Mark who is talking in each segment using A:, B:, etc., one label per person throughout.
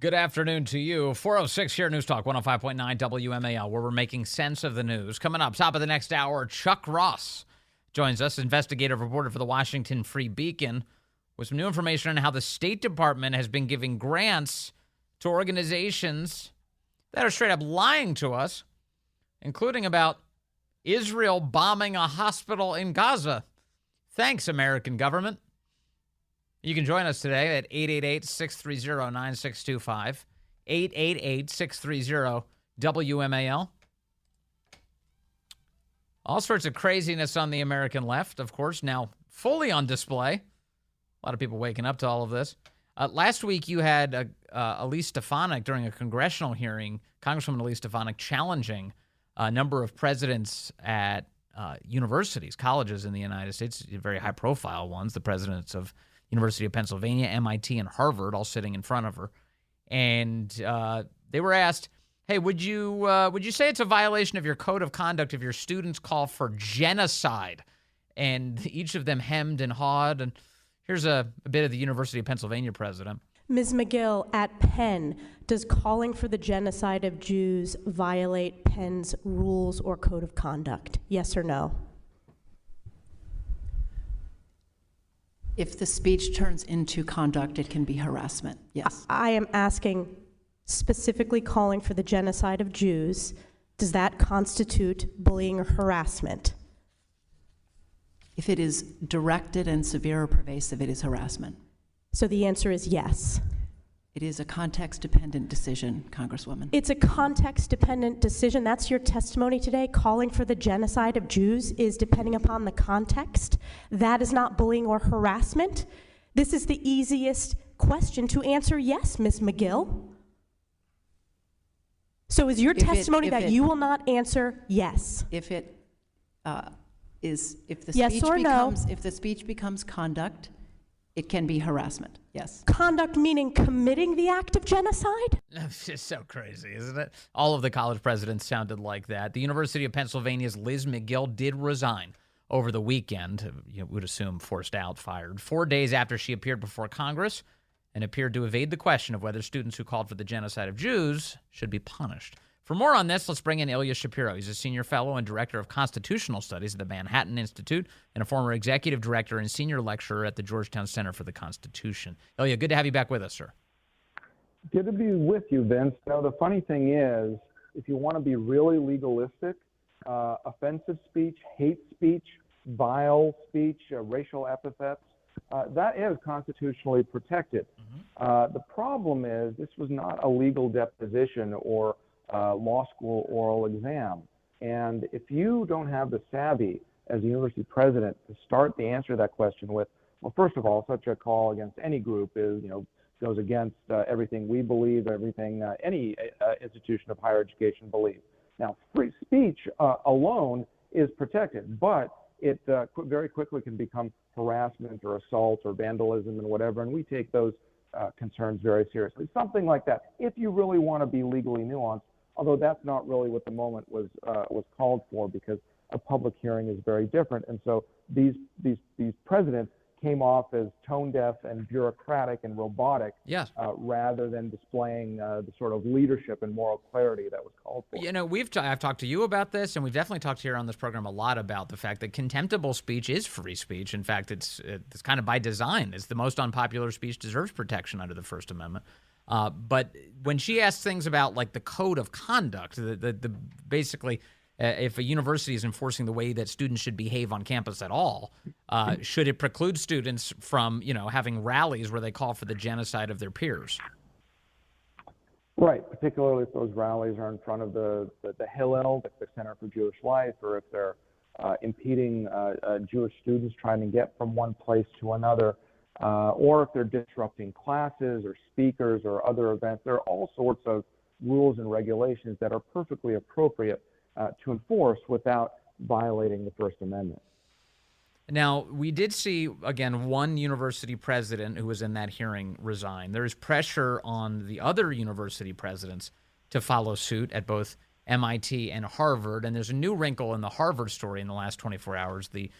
A: Good afternoon to you. 406 here, News Talk 105.9 WMAL, where we're making sense of the news. Coming up, top of the next hour, Chuck Ross joins us, investigative reporter for the Washington Free Beacon, with some new information on how the State Department has been giving grants to organizations that are straight up lying to us, including about Israel bombing a hospital in Gaza. Thanks, American government. You can join us today at 888-630-9625, 888-630-WMAL. All sorts of craziness on the American left, of course, now fully on display. A lot of people waking up to all of this. Last week, you had Elise Stefanik during a congressional hearing, Congresswoman Elise Stefanik, challenging a number of presidents at universities, colleges in the United States, very high-profile ones, the presidents of University of Pennsylvania, MIT, and Harvard, all sitting in front of her. And they were asked, hey, would you say it's a violation of your code of conduct if your students call for genocide? And each of them hemmed and hawed. And here's a bit of the University of Pennsylvania president.
B: Ms. McGill, at Penn, does calling for the genocide of Jews violate Penn's rules or code of conduct? Yes or no?
C: If the speech turns into conduct, it can be harassment, yes.
B: I am asking, specifically calling for the genocide of Jews, does that constitute bullying or harassment?
C: If it is directed and severe or pervasive, it is harassment.
B: So the answer is yes.
C: It is a context-dependent decision, Congresswoman.
B: It's a context-dependent decision. That's your testimony today. Calling for the genocide of Jews is depending upon the context. That is not bullying or harassment. This is the easiest question to answer yes, Ms. McGill. So is your testimony that you will not answer yes?
C: If it is, if the
B: yes
C: speech
B: or
C: becomes,
B: no?
C: if the speech becomes conduct, it can be harassment, yes.
B: Conduct meaning committing the act of genocide?
A: It's just so crazy, isn't it? All of the college presidents sounded like that. The University of Pennsylvania's Liz McGill did resign over the weekend. You would assume forced out, fired, 4 days after she appeared before Congress and appeared to evade the question of whether students who called for the genocide of Jews should be punished. For more on this, let's bring in Ilya Shapiro. He's a senior fellow and director of constitutional studies at the Manhattan Institute and a former executive director and senior lecturer at the Georgetown Center for the Constitution. Ilya, good to have you back with us, sir.
D: Good to be with you, Vince. Now, the funny thing is, if you want to be really legalistic, offensive speech, hate speech, vile speech, racial epithets, that is constitutionally protected. The problem is this was not a legal deposition or law school oral exam. And if you don't have the savvy as a university president to start the answer to that question with, well, first of all, such a call against any group is, goes against everything we believe, everything any institution of higher education believes. Now, free speech alone is protected, but it very quickly can become harassment or assault or vandalism and whatever, and we take those concerns very seriously. Something like that, if you really want to be legally nuanced, although that's not really what the moment was called for, because a public hearing is very different. And so these presidents came off as tone deaf and bureaucratic and robotic,
A: yes,
D: rather than displaying the sort of leadership and moral clarity that was called for.
A: I've talked to you about this, and we've definitely talked here on this program a lot about the fact that contemptible speech is free speech. In fact, it's kind of by design. It's the most unpopular speech deserves protection under the First Amendment. But when she asks things about like the code of conduct, the basically, if a university is enforcing the way that students should behave on campus at all, should it preclude students from, having rallies where they call for the genocide of their peers?
D: Right, particularly if those rallies are in front of the Hillel, the Center for Jewish Life, or if they're impeding Jewish students trying to get from one place to another. Or if they're disrupting classes or speakers or other events. There are all sorts of rules and regulations that are perfectly appropriate to enforce without violating the First Amendment.
A: Now, we did see, again, one university president who was in that hearing resign. There is pressure on the other university presidents to follow suit at both MIT and Harvard, and there's a new wrinkle in the Harvard story in the last 24 hours. The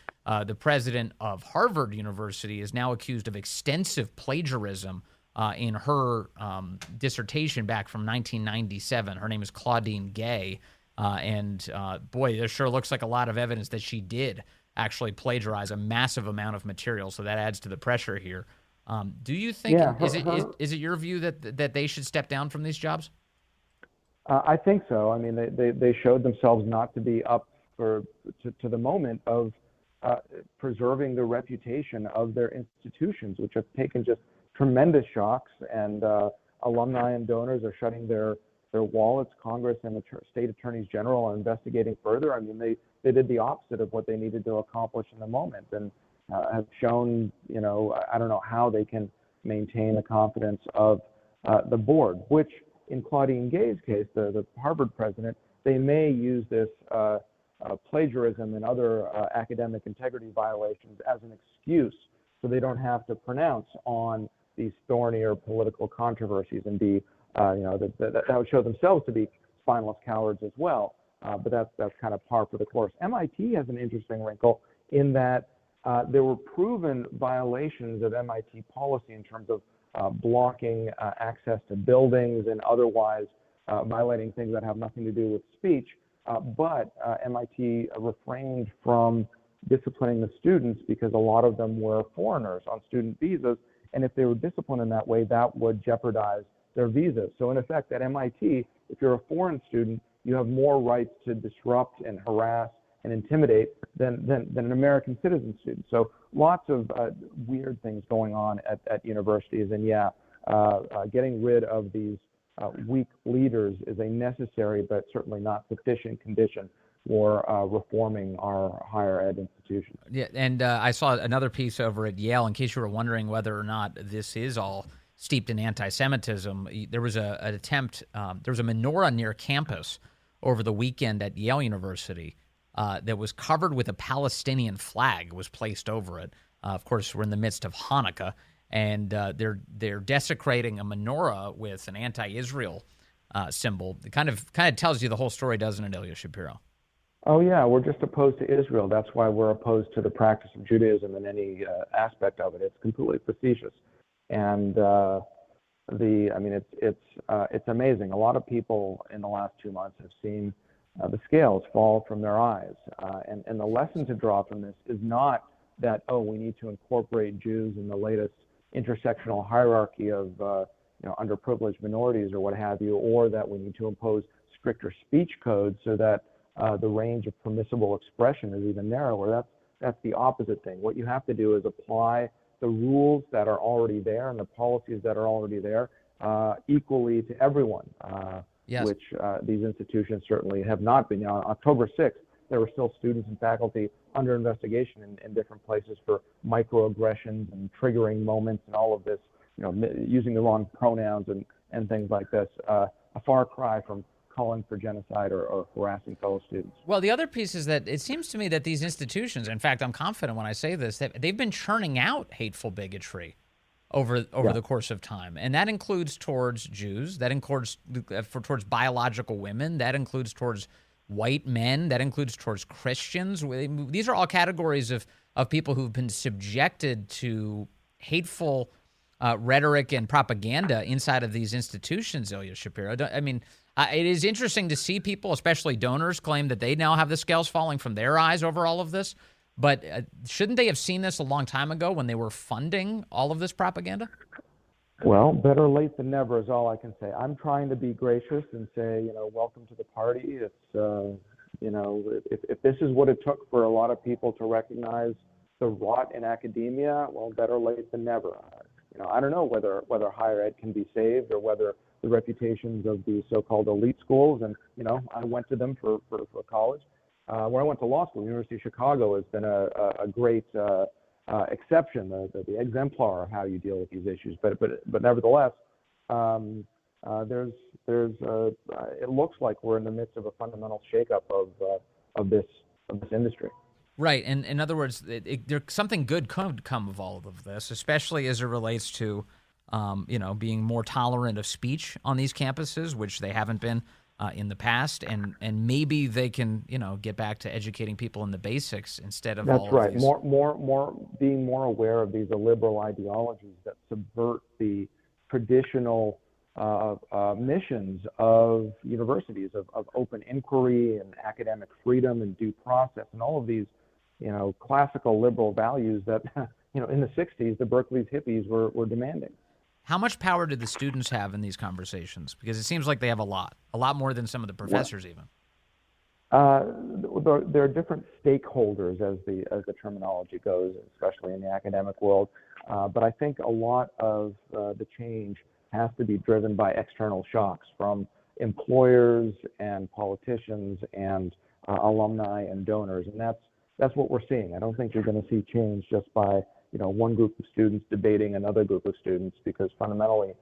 A: president of Harvard University is now accused of extensive plagiarism in her dissertation back from 1997. Her name is Claudine Gay. Boy, there sure looks like a lot of evidence that she did actually plagiarize a massive amount of material. So that adds to the pressure here. Do you think, is it your view that they should step down from these jobs?
D: I think so. I mean, they showed themselves not to be up to the moment of preserving the reputation of their institutions, which have taken just tremendous shocks, and alumni and donors are shutting their wallets. Congress and the state attorneys general are investigating further. I mean, they did the opposite of what they needed to accomplish in the moment, and have shown, I don't know how they can maintain the confidence of the board, which in Claudine Gay's case, the Harvard president, they may use this plagiarism and other academic integrity violations as an excuse so they don't have to pronounce on these thornier political controversies and be, that would show themselves to be spineless cowards as well. But that's kind of par for the course. MIT has an interesting wrinkle in that there were proven violations of MIT policy in terms of blocking access to buildings and otherwise violating things that have nothing to do with speech. But MIT refrained from disciplining the students because a lot of them were foreigners on student visas. And if they were disciplined in that way, that would jeopardize their visas. So in effect, at MIT, if you're a foreign student, you have more rights to disrupt and harass and intimidate than an American citizen student. So lots of weird things going on at universities. And getting rid of these weak leaders is a necessary but certainly not sufficient condition for reforming our higher ed institutions.
A: Yeah, and I saw another piece over at Yale, in case you were wondering whether or not this is all steeped in anti-Semitism. There was an attempt, there was a menorah near campus over the weekend at Yale University that was covered with a Palestinian flag was placed over it. Of course, we're in the midst of Hanukkah, and they're desecrating a menorah with an anti-Israel symbol. It kind of tells you the whole story, doesn't it, Ilya Shapiro?
D: Oh yeah, we're just opposed to Israel. That's why we're opposed to the practice of Judaism in any aspect of it. It's completely facetious, and it's amazing. A lot of people in the last 2 months have seen the scales fall from their eyes, and the lesson to draw from this is not that we need to incorporate Jews in the latest intersectional hierarchy of underprivileged minorities or what have you, or that we need to impose stricter speech codes so that the range of permissible expression is even narrower. That's the opposite thing. What you have to do is apply the rules that are already there and the policies that are already there equally to everyone,
A: yes.
D: Which these institutions certainly have not been. On October 6th, there were still students and faculty under investigation in different places for microaggressions and triggering moments and all of this, using the wrong pronouns and things like this. A far cry from calling for genocide or harassing fellow students.
A: Well, the other piece is that it seems to me that these institutions, in fact, I'm confident when I say this, that they've been churning out hateful bigotry over the course of time. And that includes towards Jews, that includes towards biological women, that includes towards white men, that includes towards Christians. These are all categories of people who've been subjected to hateful rhetoric and propaganda inside of these institutions, Ilya Shapiro. It is interesting to see people, especially donors, claim that they now have the scales falling from their eyes over all of this. But shouldn't they have seen this a long time ago when they were funding all of this propaganda?
D: Well, better late than never is all I can say. I'm trying to be gracious and say, welcome to the party. It's, if this is what it took for a lot of people to recognize the rot in academia, well, better late than never. I don't know whether higher ed can be saved or whether the reputations of the so-called elite schools, and I went to them for college. When I went to law school, the University of Chicago has been a great exception, the exemplar of how you deal with these issues. But nevertheless, it looks like we're in the midst of a fundamental shakeup of this industry.
A: Right, and in other words, something good could come of all of this, especially as it relates to, being more tolerant of speech on these campuses, which they haven't been in the past, and maybe they can, get back to educating people in the basics instead of all
D: right.
A: of these.
D: More being more aware of these illiberal ideologies that subvert the traditional missions of universities, of open inquiry and academic freedom and due process and all of these, classical liberal values that, in the 60s, the Berkeley's hippies were demanding.
A: How much power do the students have in these conversations? Because it seems like they have a lot more than some of the professors even.
D: There are different stakeholders as the terminology goes, especially in the academic world. But I think a lot of the change has to be driven by external shocks from employers and politicians and alumni and donors, and that's what we're seeing. I don't think you're going to see change just by one group of students debating another group of students, because fundamentally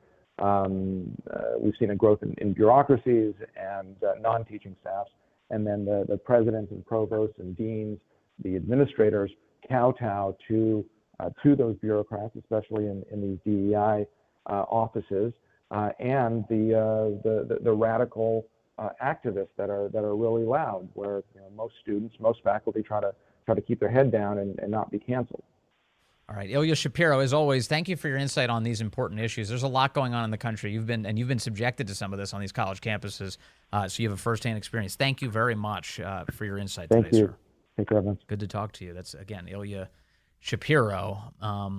D: we've seen a growth in bureaucracies and non-teaching staffs, and then the presidents and provosts and deans, the administrators kowtow to those bureaucrats, especially in these DEI offices, and the radical activists that are really loud, where most students, most faculty try to keep their head down and not be canceled.
A: All right, Ilya Shapiro, as always, thank you for your insight on these important issues. There's a lot going on in the country. You've been subjected to some of this on these college campuses, so you have a firsthand experience. Thank you very much for your insight today, sir.
D: Thank you, Evan.
A: Good to talk to you. That's, again, Ilya Shapiro.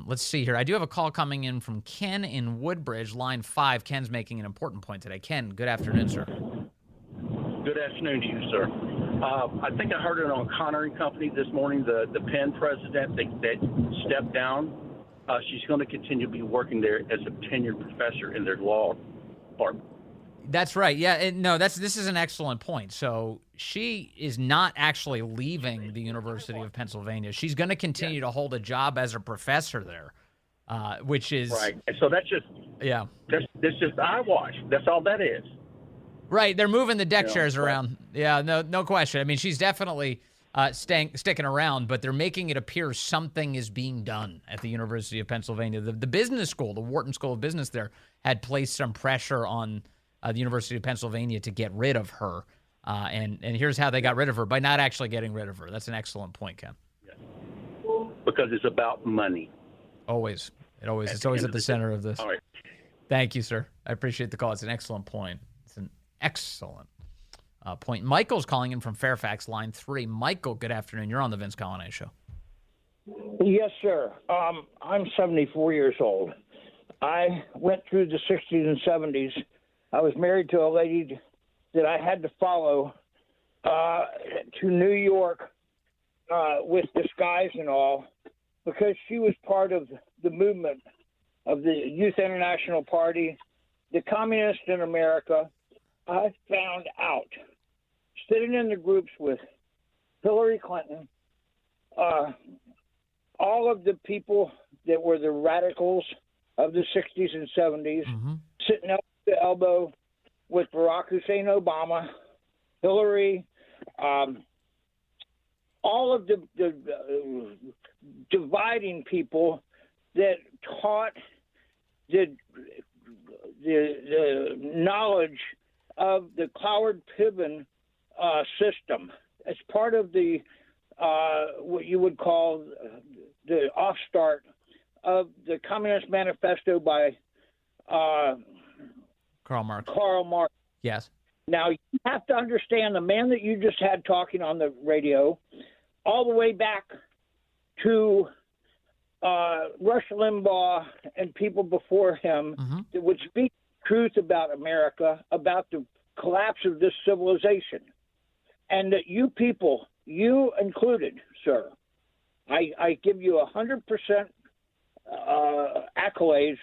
A: Let's see here. I do have a call coming in from Ken in Woodbridge, line 5. Ken's making an important point today. Ken, good afternoon, sir.
E: Good afternoon to you, sir. I think I heard it on Connor & Company this morning, the Penn president that stepped down. She's going to continue to be working there as a tenured professor in their law department.
A: That's right. Yeah. This is an excellent point. So she is not actually leaving the University of Pennsylvania. She's going to continue to hold a job as a professor there, which is
E: right. And so that's just that's just eyewash. That's all that is.
A: Right, they're moving the deck chairs around. Yeah, no question. I mean, she's definitely sticking around, but they're making it appear something is being done at the University of Pennsylvania. The business school, the Wharton School of Business there, had placed some pressure on the University of Pennsylvania to get rid of her. And here's how they got rid of her, by not actually getting rid of her. That's an excellent point, Ken.
E: Yes. Because it's about money.
A: Always. It's always at the center of this.
E: All right.
A: Thank you, sir. I appreciate the call. It's an excellent point. Excellent point. Michael's calling in from Fairfax, line 3. Michael, good afternoon. You're on the Vince Coglianese Show.
F: Yes, sir. I'm 74 years old. I went through the 60s and 70s. I was married to a lady that I had to follow to New York with disguise and all, because she was part of the movement of the Youth International Party, the Communists in America. I found out, sitting in the groups with Hillary Clinton, all of the people that were the radicals of the 60s and 70s, sitting elbow to elbow with Barack Hussein Obama, Hillary, all of the dividing people that taught the knowledge of the Cloward-Piven system as part of the what you would call the offstart of the Communist Manifesto by
A: Karl Marx.
F: Yes. Now, you have to understand the man that you just had talking on the radio, all the way back to Rush Limbaugh and people before him that would speak truth about America, about the collapse of this civilization. And that you people, you included, sir, I give you 100% accolades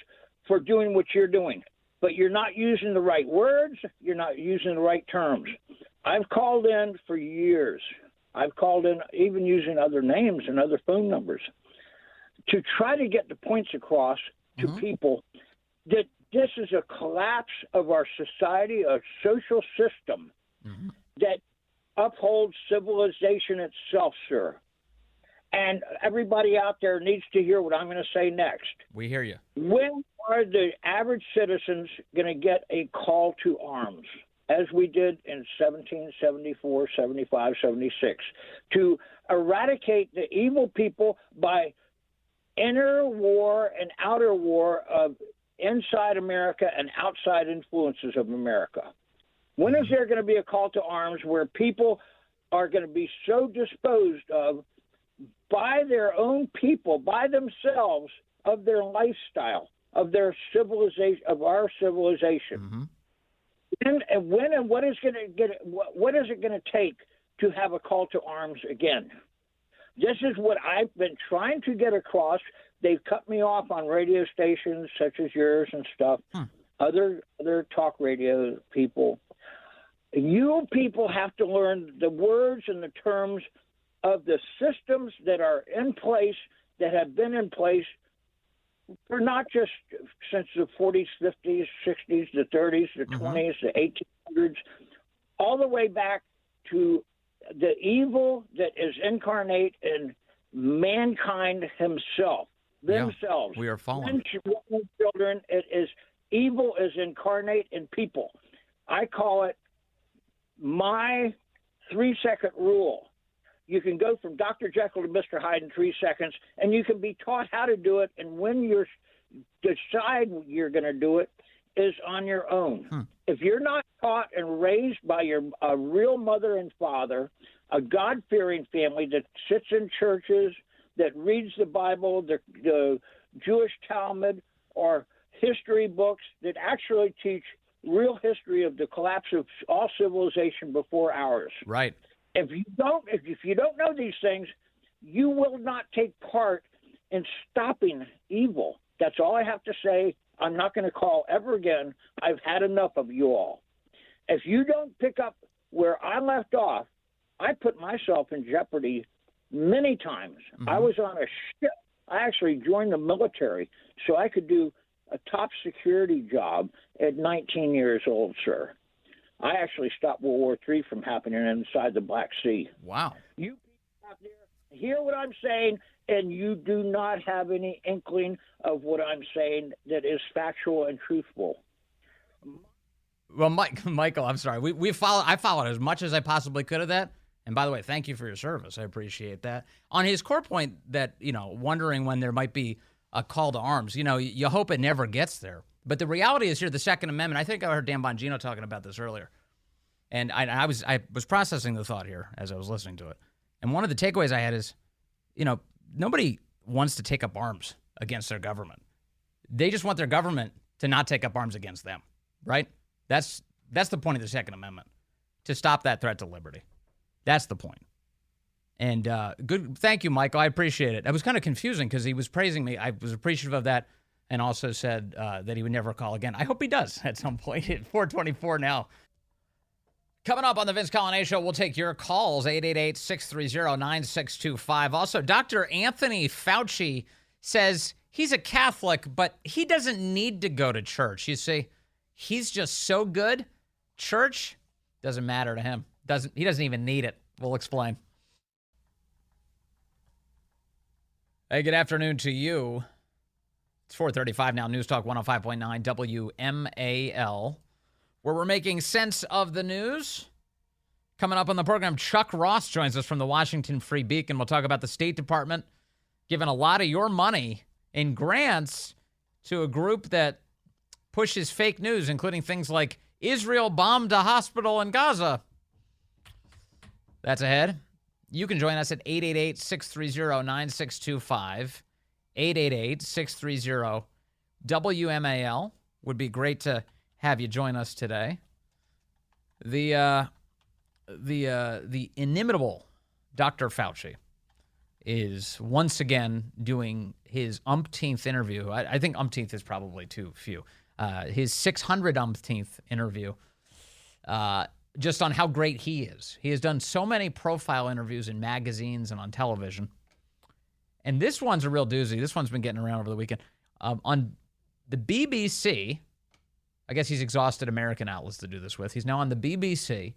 F: for doing what you're doing. But you're not using the right words. You're not using the right terms. I've called in for years. I've called in even using other names and other phone numbers to try to get the points across to people that this is a collapse of our society, a social system that upholds civilization itself, sir. And everybody out there needs to hear what I'm going to say next.
A: We hear you.
F: When are the average citizens going to get a call to arms, as we did in 1774, 75, 76, to eradicate the evil people by inner war and outer war of inside America and outside influences of America? When is there going to be a call to arms where people are going to be so disposed of by their own people, by themselves, of their lifestyle, of their civilization, of our civilization? When and what is it going to take to have a call to arms again? This is what I've been trying to get across. They've cut me off on radio stations such as yours and stuff, other talk radio people. You people have to learn the words and the terms of the systems that are in place, that have been in place for not just since the 40s, 50s, 60s, the 30s, the 20s, the 1800s, all the way back to the evil that is incarnate in mankind himself, themselves.
A: We are fallen.
F: Children, it is evil is incarnate in people. I call it my 3-second rule. You can go from Dr. Jekyll to Mr. Hyde in 3 seconds, and you can be taught how to do it. And when you decide you're going to do it, is on your own. If you're not taught and raised by a real mother and father, a God-fearing family that sits in churches, that reads the Bible, the Jewish Talmud, or history books that actually teach real history of the collapse of all civilization before ours.
A: Right.
F: If you don't know these things, you will not take part in stopping evil. That's all I have to say. I'm not going to call ever again. I've had enough of you all. If you don't pick up where I left off, I put myself in jeopardy many times. I was on a ship. I actually joined the military so I could do a top security job at 19 years old, sir. I actually stopped World War III from happening inside the Black Sea.
A: Wow.
F: You people out there hear what I'm saying, and you do not have any inkling of what I'm saying that is factual and truthful.
A: Well, Michael, I'm sorry. I followed as much as I possibly could of that. And by the way, thank you for your service. I appreciate that. On his core point that, wondering when there might be a call to arms, you hope it never gets there. But the reality is here, the Second Amendment, I think I heard Dan Bongino talking about this earlier. And I was processing the thought here as I was listening to it. And one of the takeaways I had is, nobody wants to take up arms against their government. They just want their government to not take up arms against them, right? That's the point of the Second Amendment, to stop that threat to liberty. That's the point. And good. Thank you, Michael. I appreciate it. It was kind of confusing because he was praising me. I was appreciative of that and also said that he would never call again. I hope he does at some point. At 424 now. Coming up on the Vince Coglianese Show, we'll take your calls, 888-630-9625. Also, Dr. Anthony Fauci says he's a Catholic, but he doesn't need to go to church. You see, he's just so good. Church doesn't matter to him. He doesn't even need it. We'll explain. Hey, good afternoon to you. It's 4:35 now. News Talk 105.9 WMAL, where we're making sense of the news. Coming up on the program, Chuck Ross joins us from the Washington Free Beacon. We'll talk about the State Department giving a lot of your money in grants to a group that pushes fake news, including things like Israel bombed a hospital in Gaza. That's ahead. You can join us at 888-630-9625. 888-630-WMAL. Would be great to have you join us today. The inimitable Dr. Fauci is once again doing his umpteenth interview. I think umpteenth is probably too few. His 600 umpteenth interview. Just on how great he is. He has done so many profile interviews in magazines and on television. And this one's a real doozy. This one's been getting around over the weekend. On the BBC, I guess he's exhausted American outlets to do this with. He's now on the BBC, and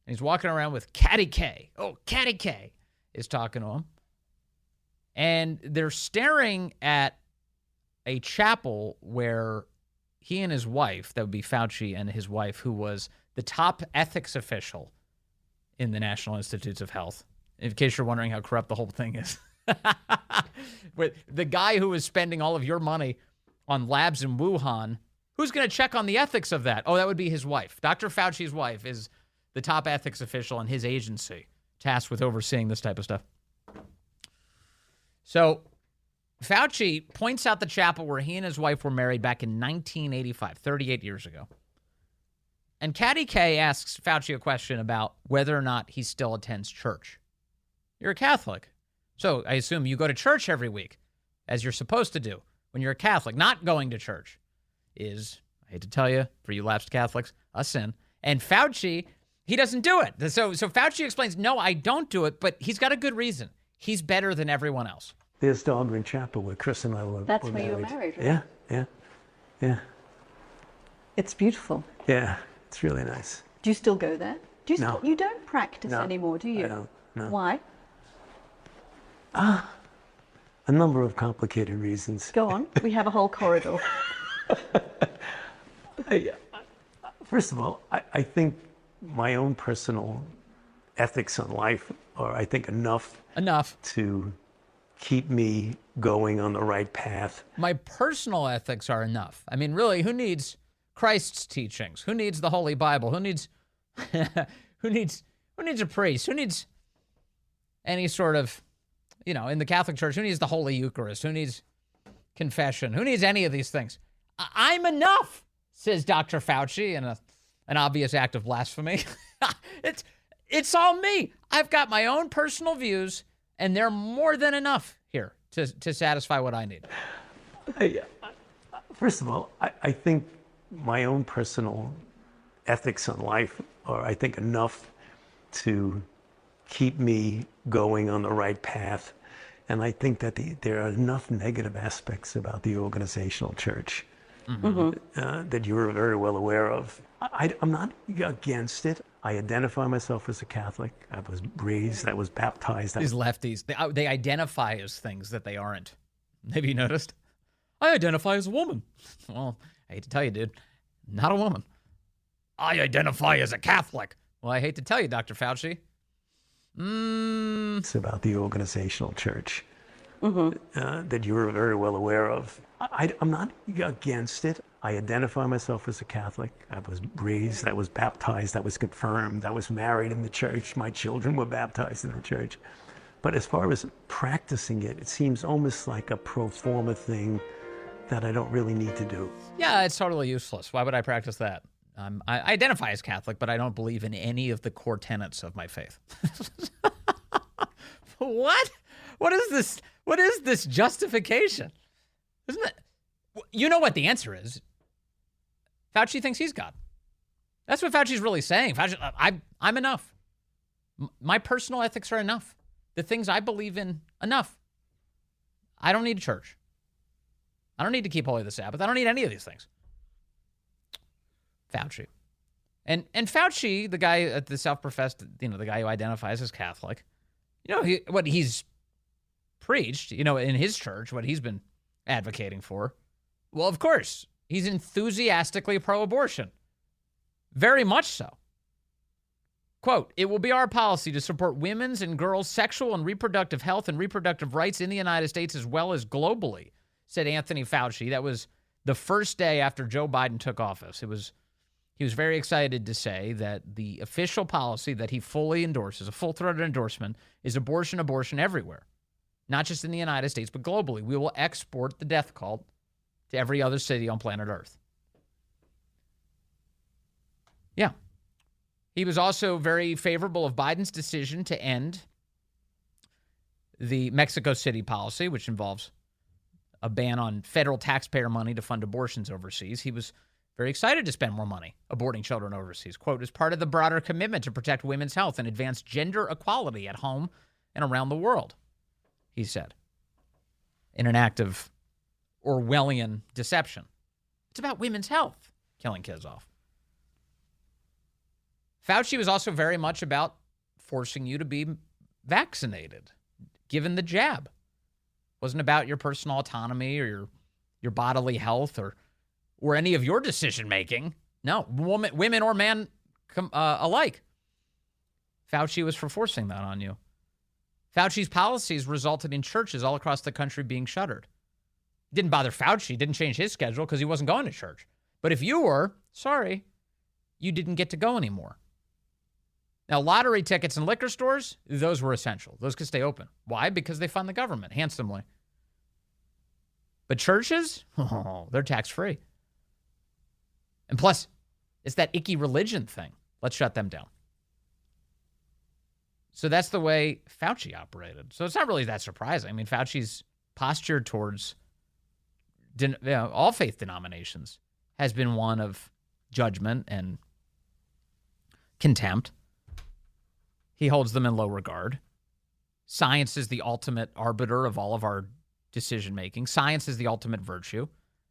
A: he's walking around with Caddy K. Oh, Caddy K is talking to him. And they're staring at a chapel where he and his wife, that would be Fauci and his wife, who was the top ethics official in the National Institutes of Health, in case you're wondering how corrupt the whole thing is. With the guy who was spending all of your money on labs in Wuhan, who's going to check on the ethics of that? Oh, that would be his wife. Dr. Fauci's wife is the top ethics official in his agency, tasked with overseeing this type of stuff. So Fauci points out the chapel where he and his wife were married back in 1985, 38 years ago. And Caddy K asks Fauci a question about whether or not he still attends church. You're a Catholic, so I assume you go to church every week, as you're supposed to do when you're a Catholic. Not going to church is, I hate to tell you, for you lapsed Catholics, a sin. And Fauci, he doesn't do it. So Fauci explains, no, I don't do it, but he's got a good reason. He's better than everyone else.
G: There's Dahlgren Chapel where Chris and I were
H: That's
G: were
H: where
G: married.
H: you were married, right?
G: Yeah.
H: It's beautiful.
G: Yeah, it's really nice.
H: Do you still go there? Do you
G: No.
H: you don't practice
G: No,
H: anymore, do you?
G: I don't, no.
H: Why?
G: A number of complicated reasons.
H: Go on. We have a whole corridor.
G: First of all, I think my own personal ethics on life are, I think, enough to keep me going on the right path.
A: My personal ethics are enough. I mean, really, who needs Christ's teachings? Who needs the Holy Bible? Who needs who needs a priest? Who needs any sort of, in the Catholic Church, who needs the Holy Eucharist? Who needs confession? Who needs any of these things? I'm enough, says Dr. Fauci in an obvious act of blasphemy. It's all me. I've got my own personal views, and they're more than enough here to satisfy what I need.
G: First of all, I think my own personal ethics on life are, I think, enough to keep me going on the right path. And I think that there are enough negative aspects about the organizational church that you're very well aware of. I'm not against it. I identify myself as a Catholic. I was raised, I was baptized.
A: These lefties, they identify as things that they aren't. Have you noticed? I identify as a woman. Well, I hate to tell you, dude, not a woman. I identify as a Catholic. Well, I hate to tell you, Dr. Fauci.
G: It's about the organizational church that you're very well aware of. I'm not against it. I identify myself as a Catholic. I was raised, I was baptized, I was confirmed, I was married in the church. My children were baptized in the church. But as far as practicing it, it seems almost like a pro forma thing that I don't really need to do.
A: Yeah, it's totally useless. Why would I practice that? I identify as Catholic, but I don't believe in any of the core tenets of my faith. What? What is this? What is this justification? Isn't it? You know what the answer is. Fauci thinks he's God. That's what Fauci's really saying. Fauci, I'm enough. My personal ethics are enough. The things I believe in, enough. I don't need a church. I don't need to keep holy the Sabbath. I don't need any of these things. Fauci. And Fauci, the guy at the self-professed, the guy who identifies as Catholic, what he's preached, in his church, what he's been advocating for. Well, of course, he's enthusiastically pro-abortion. Very much so. Quote, "It will be our policy to support women's and girls' sexual and reproductive health and reproductive rights in the United States as well as globally," said Anthony Fauci. That was the first day after Joe Biden took office. He was very excited to say that the official policy that he fully endorses, a full-throated endorsement, is abortion everywhere. Not just in the United States, but globally. We will export the death cult to every other city on planet Earth. Yeah. He was also very favorable of Biden's decision to end the Mexico City policy, which involves a ban on federal taxpayer money to fund abortions overseas. He was very excited to spend more money aborting children overseas, quote, as part of the broader commitment to protect women's health and advance gender equality at home and around the world, he said, in an act of Orwellian deception. It's about women's health, killing kids off. Fauci was also very much about forcing you to be vaccinated, given the jab. It wasn't about your personal autonomy or your bodily health or any of your decision-making. No, women or man alike. Fauci was for forcing that on you. Fauci's policies resulted in churches all across the country being shuttered. Didn't bother Fauci, didn't change his schedule because he wasn't going to church. But if you were, sorry, you didn't get to go anymore. Now, lottery tickets and liquor stores, those were essential. Those could stay open. Why? Because they fund the government handsomely. But churches, they're tax-free. And plus, it's that icky religion thing. Let's shut them down. So that's the way Fauci operated. So it's not really that surprising. I mean, Fauci's posture towards all faith denominations has been one of judgment and contempt. He holds them in low regard. Science is the ultimate arbiter of all of our decision-making. Science is the ultimate virtue.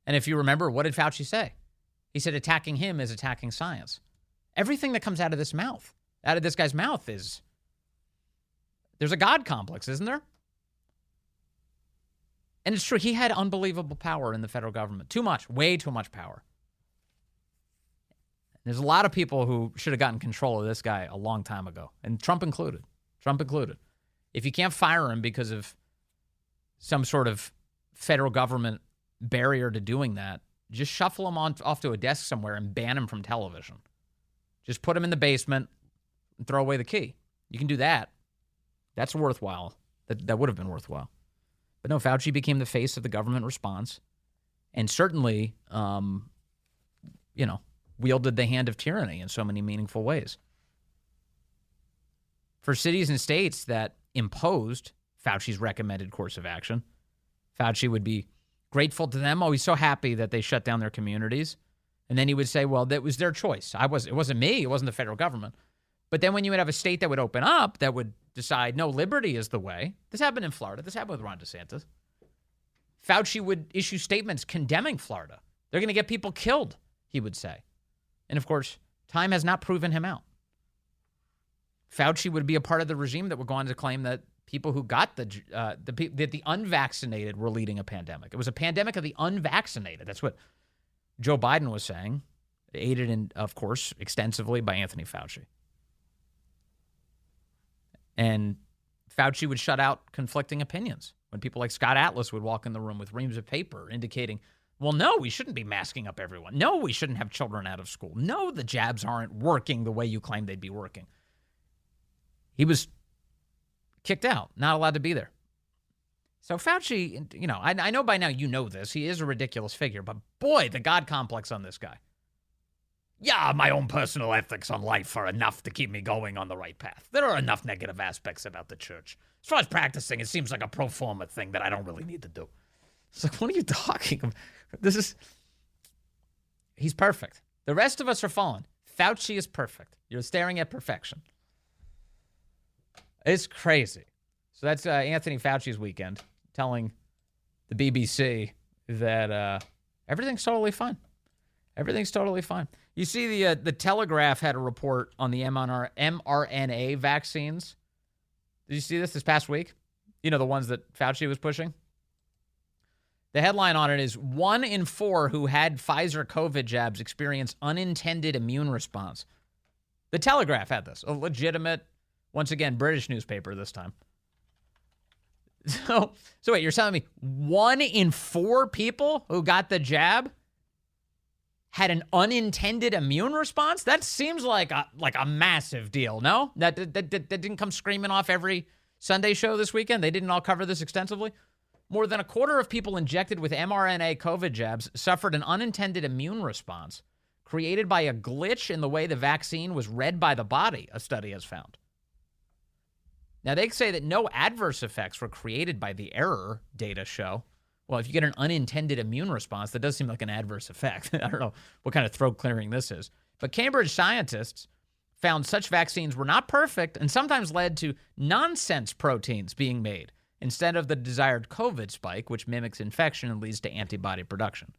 A: And if you remember, what did Fauci say? He said attacking him is attacking science. Everything that comes out of this guy's mouth is, there's a God complex, isn't there? And it's true, he had unbelievable power in the federal government. Too much, way too much power. There's a lot of people who should have gotten control of this guy a long time ago, and Trump included. If you can't fire him because of some sort of federal government barrier to doing that, just shuffle him off to a desk somewhere and ban him from television. Just put him in the basement and throw away the key. You can do that. That's worthwhile. That would have been worthwhile. But no, Fauci became the face of the government response, and certainly, wielded the hand of tyranny in so many meaningful ways. For cities and states that imposed Fauci's recommended course of action, Fauci would be grateful to them. Oh, he's so happy that they shut down their communities. And then he would say, well, that was their choice. It wasn't me. It wasn't the federal government. But then when you would have a state that would open up, that would decide, no, liberty is the way. This happened in Florida. This happened with Ron DeSantis. Fauci would issue statements condemning Florida. They're going to get people killed, he would say. And of course, time has not proven him out. Fauci would be a part of the regime that would go on to claim that people who got the unvaccinated were leading a pandemic. It was a pandemic of the unvaccinated. That's what Joe Biden was saying, aided in, of course, extensively by Anthony Fauci. And Fauci would shut out conflicting opinions when people like Scott Atlas would walk in the room with reams of paper indicating, well, no, we shouldn't be masking up everyone. No, we shouldn't have children out of school. No, the jabs aren't working the way you claim they'd be working. He was kicked out, not allowed to be there. So Fauci, I know by now you know this. He is a ridiculous figure, but boy, the God complex on this guy. Yeah, my own personal ethics on life are enough to keep me going on the right path. There are enough negative aspects about the church. As far as practicing, it seems like a pro forma thing that I don't really need to do. It's like, what are you talking about? He's perfect. The rest of us are fallen. Fauci is perfect. You're staring at perfection. It's crazy. So that's Anthony Fauci's weekend, telling the BBC that everything's totally fine. Everything's totally fine. You see, the Telegraph had a report on the mRNA vaccines. Did you see this past week? The ones that Fauci was pushing? The headline on it is 1 in 4 who had Pfizer COVID jabs experience unintended immune response. The Telegraph had this, a legitimate, once again, British newspaper this time. So wait, you're telling me 1 in 4 people who got the jab had an unintended immune response? That seems like a massive deal, no? That didn't come screaming off every Sunday show this weekend? They didn't all cover this extensively? More than a quarter of people injected with mRNA COVID jabs suffered an unintended immune response created by a glitch in the way the vaccine was read by the body, a study has found. Now, they say that no adverse effects were created by the error, data show. Well, if you get an unintended immune response, that does seem like an adverse effect. I don't know what kind of throat clearing this is. But Cambridge scientists found such vaccines were not perfect and sometimes led to nonsense proteins being made instead of the desired COVID spike, which mimics infection and leads to antibody production.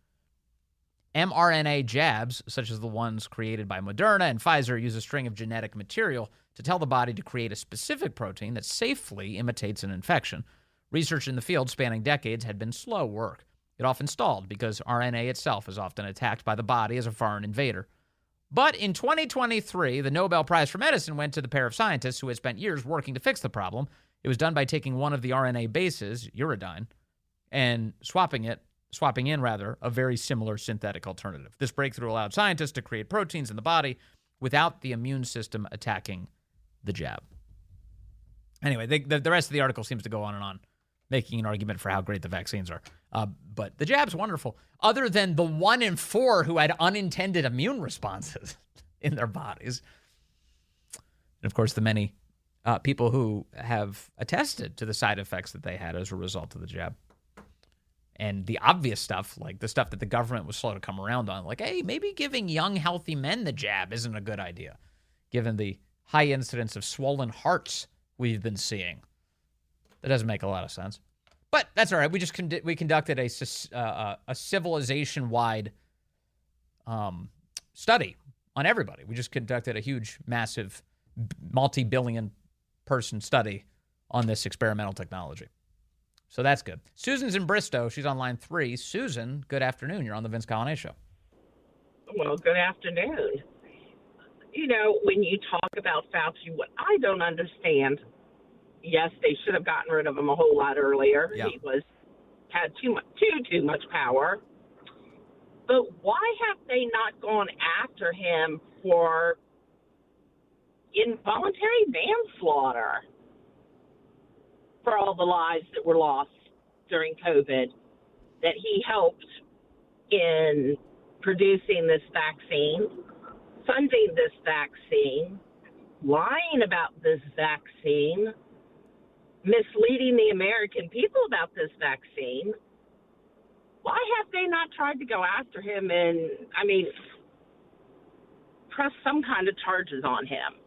A: mRNA jabs, such as the ones created by Moderna and Pfizer, use a string of genetic material to tell the body to create a specific protein that safely imitates an infection. Research in the field spanning decades had been slow work. It often stalled because RNA itself is often attacked by the body as a foreign invader. But in 2023, the Nobel Prize for Medicine went to the pair of scientists who had spent years working to fix the problem. It was done by taking one of the RNA bases, uridine, and swapping it swapping in a very similar synthetic alternative. This breakthrough allowed scientists to create proteins in the body without the immune system attacking the jab. Anyway, the rest of the article seems to go on and on, making an argument for how great the vaccines are. But the jab's wonderful, other than the 1 in 4 who had unintended immune responses in their bodies. And, of course, the many people who have attested to the side effects that they had as a result of the jab. And the obvious stuff, like the stuff that the government was slow to come around on, like, hey, maybe giving young, healthy men the jab isn't a good idea, given the high incidence of swollen hearts we've been seeing. That doesn't make a lot of sense. But that's all right. We conducted a civilization-wide study on everybody. We just conducted a huge, massive, multi-billion-person study on this experimental technology. So that's good. Susan's in Bristow. She's on line 3. Susan, good afternoon. You're on the Vince Coglianese Show.
I: Well, good afternoon. You know, when you talk about Fauci, what I don't understand, yes, they should have gotten rid of him a whole lot earlier.
A: Yeah.
I: He had too much power. But why have they not gone after him for involuntary manslaughter for all the lives that were lost during COVID, that he helped in producing this vaccine, funding this vaccine, lying about this vaccine, misleading the American people about this vaccine? Why have they not tried to go after him and, press some kind of charges on him?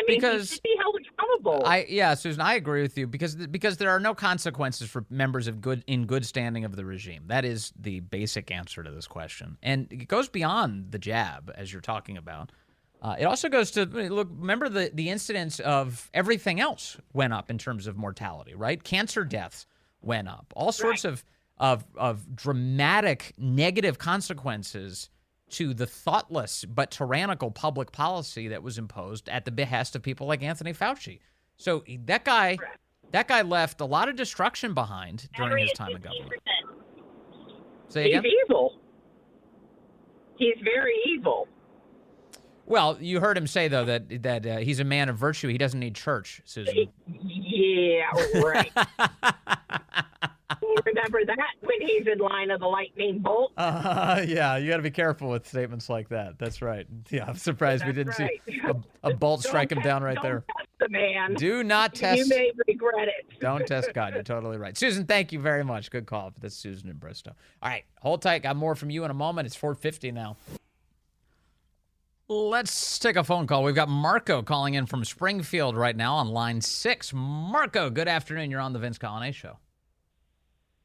I: He should be held accountable.
A: Susan, I agree with you because there are no consequences for members of good standing of the regime. That is the basic answer to this question, and it goes beyond the jab, as you're talking about. It also goes to look. Remember the incidence of everything else went up in terms of mortality, right? Cancer deaths went up. All sorts of dramatic negative consequences to the thoughtless but tyrannical public policy that was imposed at the behest of people like Anthony Fauci. So that guy left a lot of destruction behind during his time in government. Say again?
I: He's evil. He's very evil.
A: Well, you heard him say, though, that he's a man of virtue. He doesn't need church, Susan.
I: Yeah, right. Remember that when he's in line of the lightning bolt?
A: Yeah, you got to be careful with statements like that. That's right. Yeah, I'm surprised we didn't see a bolt strike him down right there.
I: Don't test the man.
A: Do not test.
I: You may regret it.
A: Don't test God. You're totally right. Susan, thank you very much. Good call. That's Susan in Bristow. All right, hold tight. Got more from you in a moment. It's 4:50 now. Let's take a phone call. We've got Marco calling in from Springfield right now on line 6. Marco, good afternoon. You're on the Vince Coglianese Show.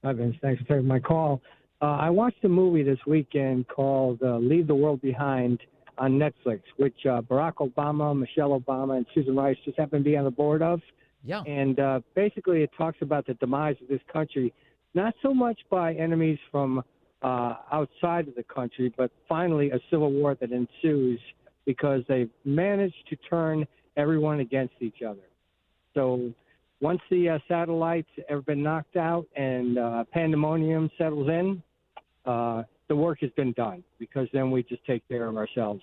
J: Hi, Vince. Thanks for taking my call. I watched a movie this weekend called Leave the World Behind on Netflix, which Barack Obama, Michelle Obama, and Susan Rice just happened to be on the board of.
A: Yeah.
J: And basically it talks about the demise of this country, not so much by enemies from outside of the country, but finally a civil war that ensues because they've managed to turn everyone against each other. So once the satellites have been knocked out and pandemonium settles in, the work has been done because then we just take care of ourselves.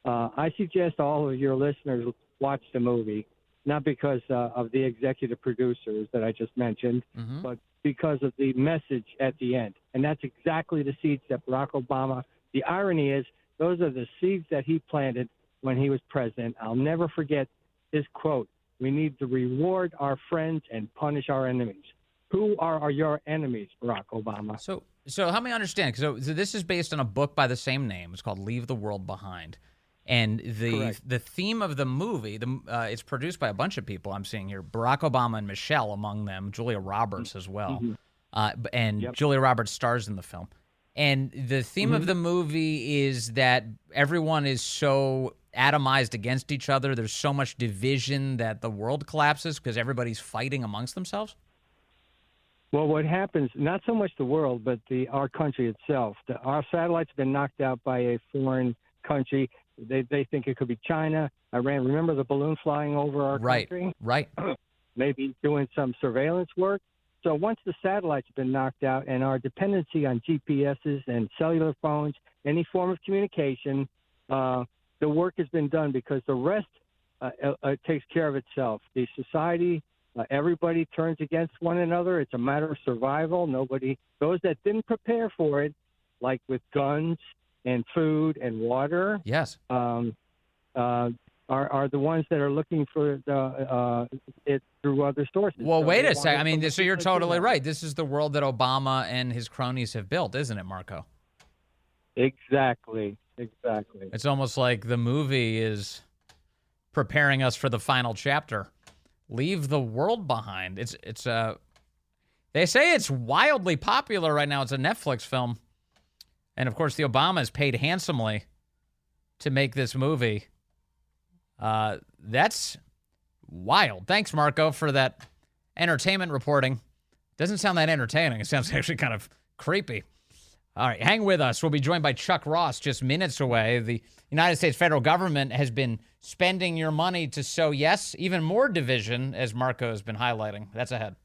J: I suggest all of your listeners watch the movie, not because of the executive producers that I just mentioned, but because of the message at the end. And that's exactly the seeds that Barack Obama, the irony is, those are the seeds that he planted when he was president. I'll never forget his quote. We need to reward our friends and punish our enemies. Who are your enemies, Barack Obama?
A: So help me understand. So this is based on a book by the same name. It's called Leave the World Behind. And the theme of the movie, it's produced by a bunch of people I'm seeing here. Barack Obama and Michelle among them, Julia Roberts as well. Julia Roberts stars in the film. And the theme of the movie is that everyone is so atomized against each other. There's so much division that the world collapses because everybody's fighting amongst themselves.
J: Well, what happens, not so much the world, but our country itself. Our satellites have been knocked out by a foreign country. They think it could be China, Iran. Remember the balloon flying over our country?
A: Right.
J: Maybe doing some surveillance work. So once the satellites have been knocked out and our dependency on GPSs and cellular phones, any form of communication, the work has been done because the rest takes care of itself. The society, everybody turns against one another. It's a matter of survival. Those that didn't prepare for it, like with guns and food and water,
A: yes,
J: are the ones that are looking for it through other sources.
A: Well,
J: So
A: wait
J: they
A: a
J: want
A: sec.
J: it
A: I mean,
J: from the
A: so you're
J: people that do
A: totally
J: have
A: right.
J: it.
A: This is the world that Obama and his cronies have built, isn't it, Marco?
J: Exactly.
A: It's almost like the movie is preparing us for the final chapter. Leave the world behind. They say it's wildly popular right now. It's a Netflix film. And of course, the Obamas paid handsomely to make this movie. That's wild. Thanks, Marco, for that entertainment reporting. Doesn't sound that entertaining. It sounds actually kind of creepy. All right, hang with us. We'll be joined by Chuck Ross just minutes away. The United States federal government has been spending your money to sow, yes, even more division, as Marco has been highlighting. That's ahead.